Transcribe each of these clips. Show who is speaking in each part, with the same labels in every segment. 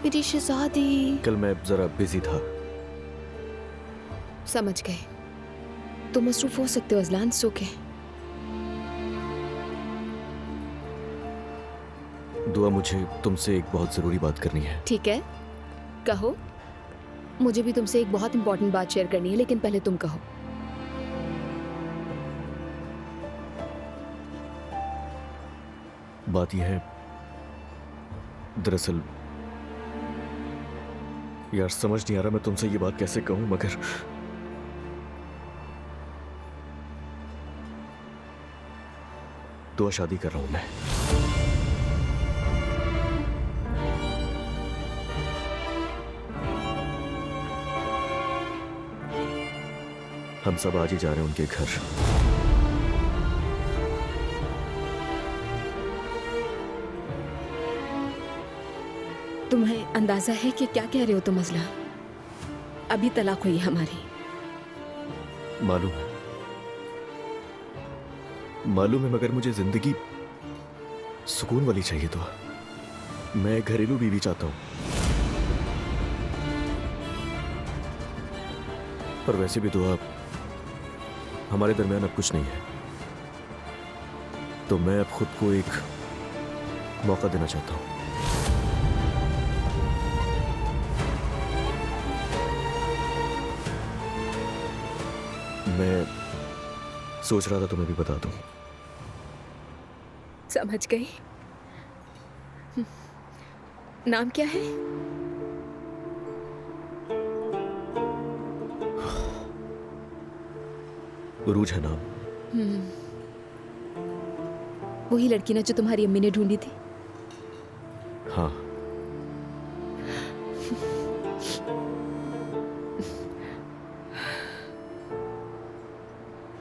Speaker 1: मेरी शहजादी।
Speaker 2: कल मैं जरा बिजी था।
Speaker 1: समझ गए, तो मसरूफ हो सकते हो अजलान, सो के।
Speaker 2: दुआ, मुझे तुमसे एक बहुत जरूरी बात करनी है।
Speaker 1: ठीक है, कहो। मुझे भी तुमसे एक बहुत इंपॉर्टेंट बात शेयर करनी है, लेकिन पहले तुम कहो।
Speaker 2: बात यह है, दरअसल यार समझ नहीं आ रहा मैं तुमसे ये बात कैसे कहूं, मगर दुआ, शादी कर रहा हूं मैं। हम सब आज ही जा रहे हैं उनके घर।
Speaker 1: तुम्हें अंदाजा है कि क्या कह रहे हो तुम अजला? अभी तलाक हुई है हमारी।
Speaker 2: मालूम है, मालूम है, मगर मुझे जिंदगी सुकून वाली चाहिए। तो मैं घरेलू बीवी चाहता हूं। पर वैसे भी दुआ, हमारे दरमियान अब कुछ नहीं है, तो मैं अब खुद को एक मौका देना चाहता हूं। मैं सोच रहा था तुम्हें भी बता दूं।
Speaker 1: समझ गई। नाम क्या है?
Speaker 2: उरूज है नाम।
Speaker 1: वही लड़की ना जो तुम्हारी अम्मी ने ढूंढी थी?
Speaker 2: हाँ।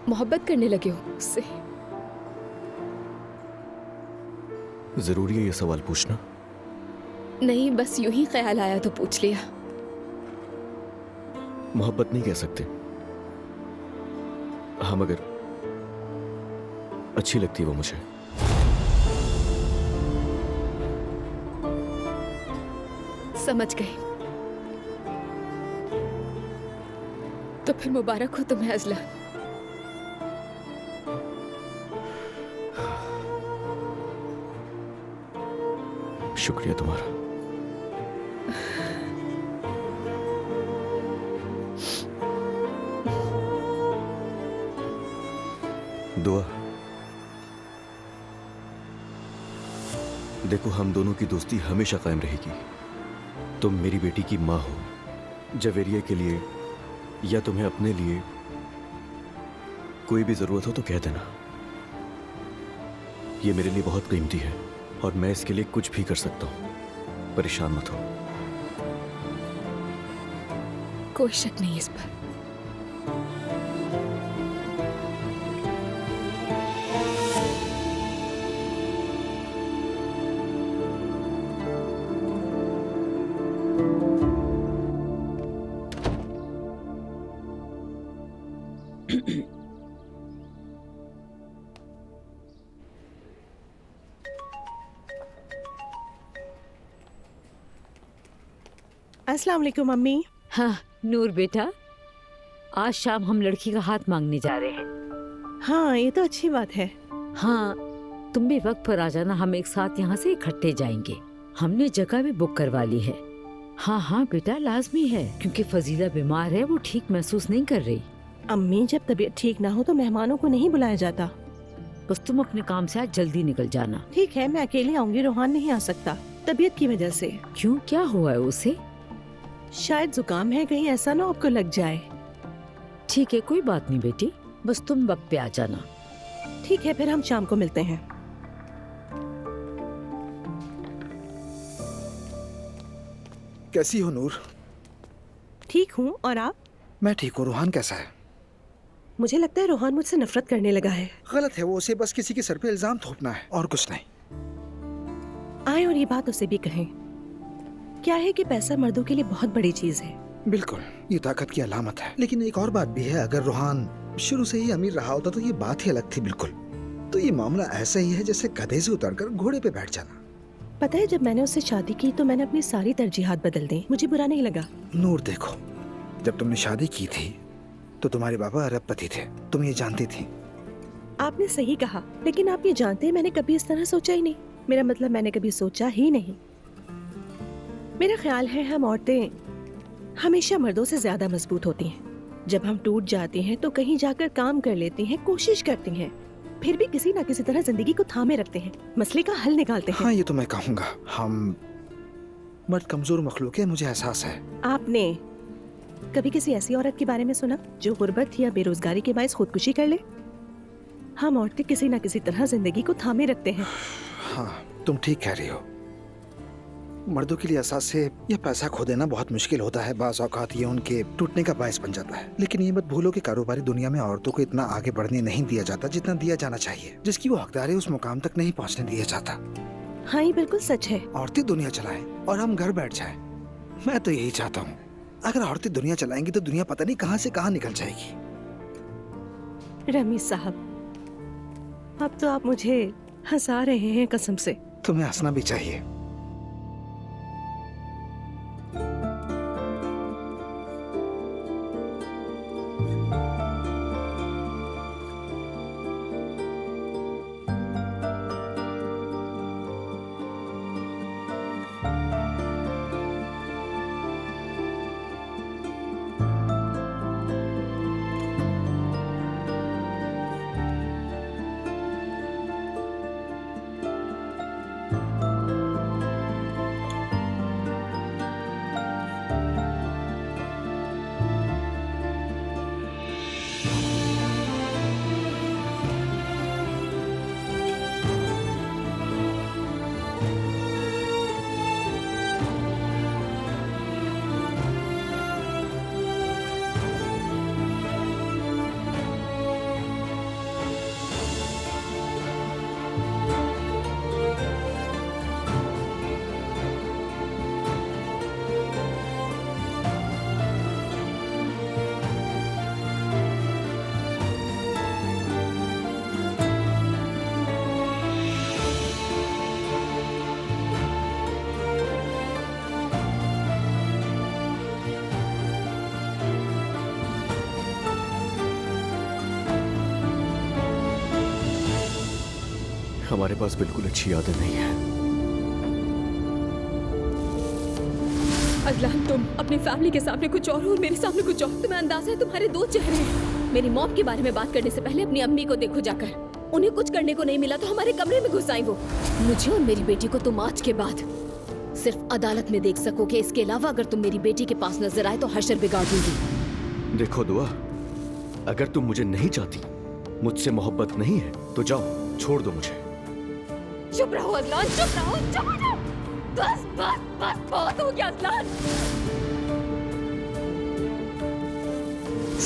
Speaker 1: मोहब्बत करने लगे हो उससे?
Speaker 2: जरूरी है ये सवाल पूछना?
Speaker 1: नहीं, बस यूं ही ख्याल आया तो पूछ लिया।
Speaker 2: मोहब्बत नहीं कह सकते, हाँ, मगर अच्छी लगती है वो मुझे।
Speaker 1: समझ गई। तो फिर मुबारक हो तुम्हें अजला।
Speaker 2: शुक्रिया तुम्हारा। दुआ, देखो, हम दोनों की दोस्ती हमेशा कायम रहेगी। तुम मेरी बेटी की माँ हो। जवेरिया के लिए या तुम्हें अपने लिए कोई भी जरूरत हो तो कह देना। ये मेरे लिए बहुत कीमती है और मैं इसके लिए कुछ भी कर सकता हूं। परेशान मत हो।
Speaker 1: कोई शक नहीं इस पर।
Speaker 3: अस्सलाम वालेकुम मम्मी।
Speaker 4: हाँ नूर बेटा, आज शाम हम लड़की का हाथ मांगने जा रहे हैं।
Speaker 3: हाँ, ये तो अच्छी बात है।
Speaker 4: हाँ, तुम भी वक्त पर आ जाना, हम एक साथ यहाँ से इकट्ठे जाएंगे। हमने जगह भी बुक करवा ली है। हाँ हाँ बेटा, लाजमी है, क्योंकि फजीला बीमार है, वो ठीक महसूस नहीं कर रही।
Speaker 3: अम्मी, जब तबीयत ठीक ना हो तो मेहमानों को नहीं बुलाया जाता।
Speaker 4: बस तुम अपने काम से आज जल्दी निकल जाना।
Speaker 3: ठीक है, मैं अकेली आऊंगी, रोहान नहीं आ सकता तबीयत की वजह से।
Speaker 4: क्यों, क्या हुआ है उसे?
Speaker 3: शायद जुकाम है, कहीं ऐसा ना आपको लग जाए।
Speaker 4: ठीक है, कोई बात नहीं बेटी, बस तुम वक्त पे आ जाना।
Speaker 3: ठीक है, फिर हम शाम को मिलते हैं।
Speaker 5: कैसी हो नूर?
Speaker 3: ठीक हूँ, और आप?
Speaker 5: मैं ठीक हूँ। रोहान कैसा है?
Speaker 3: मुझे लगता है रोहान मुझसे नफरत करने लगा है।
Speaker 5: गलत है, वो उसे बस किसी के सर पे इल्जाम थोपना है और कुछ नहीं।
Speaker 3: आए और ये बात उसे भी कहें। क्या है कि पैसा मर्दों के लिए बहुत बड़ी चीज है।
Speaker 5: बिल्कुल, ये ताकत की अलामत है। लेकिन एक और बात भी है, अगर रोहान शुरू से ही अमीर रहा होता तो ये बात ही अलग थी। बिल्कुल, तो ये मामला ऐसा ही है जैसे गधे से उतरकर घोड़े पे बैठ जाना।
Speaker 3: पता है, जब मैंने उससे शादी की तो मैंने अपनी सारी तरजीहात बदल दी। मुझे बुरा नहीं लगा।
Speaker 5: नूर देखो, जब तुमने शादी की थी तो तुम्हारे बाबा अरबपति थे, तुम ये जानती थी।
Speaker 3: आपने सही कहा, लेकिन आप ये जानते हैं मैंने कभी इस तरह सोचा ही नहीं। मेरा मतलब मैंने कभी सोचा ही नहीं। मेरा ख्याल है हम औरतें हमेशा मर्दों से ज्यादा मजबूत होती हैं। जब हम टूट जाती हैं तो कहीं जाकर काम कर लेती हैं, कोशिश करती हैं, फिर भी किसी ना किसी तरह जिंदगी को थामे रखते हैं, मसले का हल निकालते हैं।
Speaker 5: हाँ, ये तो मैं कहूँगा, हम मर्द कमजोर मखलूक है, मुझे एहसास है।
Speaker 3: आपने कभी किसी ऐसी औरत के बारे में सुना जो गुर्बत या बेरोजगारी के बायस खुदकुशी कर ले? हम औरतें किसी ना किसी तरह जिंदगी को थामे रखते हैं।
Speaker 5: हाँ, तुम ठीक कह रही हो। मर्दों के लिए एहसास से यह पैसा खो देना बहुत मुश्किल होता है। बाज़ औक़ात ये उनके टूटने का बायस बन जाता है। लेकिन ये मत भूलो कि कारोबारी दुनिया में औरतों को इतना आगे बढ़ने नहीं दिया जाता जितना दिया जाना चाहिए। जिसकी वो हकदार है उस मुकाम तक नहीं पहुंचने दिया जाता।
Speaker 3: हाँ, ये बिल्कुल सच है।
Speaker 5: औरतें दुनिया चलाएं और हम घर बैठ जाएं। मैं तो यही चाहता हूँ। अगर औरतें दुनिया चलाएंगी तो दुनिया पता नहीं कहाँ से कहाँ निकल जाएगी।
Speaker 3: रमीज साहब, अब तो आप मुझे हंसा रहे हैं कसम से।
Speaker 5: तुम्हें हंसना भी चाहिए।
Speaker 2: हमारे पास बिल्कुल अच्छी यादें नहीं है।
Speaker 1: अजलान, तुम अपनी फैमिली के सामने कुछ और हो और मेरे सामने कुछ और। तुम्हें अंदाजा है तुम्हारे दो चेहरे हैं। मेरी मॉम के बारे में बात करने से पहले अपनी अम्मी को देखो जाकर। उन्हें कुछ करने को नहीं मिला तो हमारे कमरे में घुस आई वो। मुझे और मेरी बेटी को तुम आज के बाद सिर्फ अदालत में देख सकोगे। इसके अलावा अगर तुम मेरी बेटी के पास नजर आए तो हशर बिगाड़ दूंगी।
Speaker 2: देखो दुआ, अगर तुम मुझे नहीं चाहती, मुझसे मोहब्बत नहीं है तो जाओ, छोड़ दो मुझे।
Speaker 1: चुप रहो अजलान, चुप रहो, चुप हो जाओ। बस बस बस, बहुत हो गया अजलान।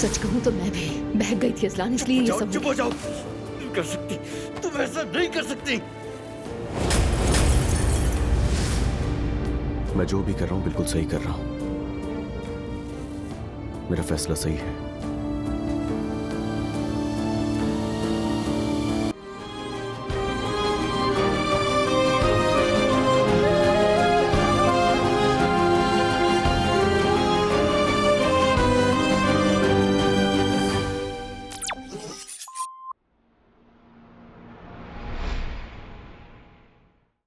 Speaker 1: सच कहूं तो मैं भी बहक गई थी अजलान, इसलिए ये सब।
Speaker 2: चुप हो जाओ। नहीं कर सकती, तुम ऐसा नहीं कर सकती। मैं जो भी कर रहा हूं बिल्कुल सही कर रहा हूं। मेरा फैसला सही है।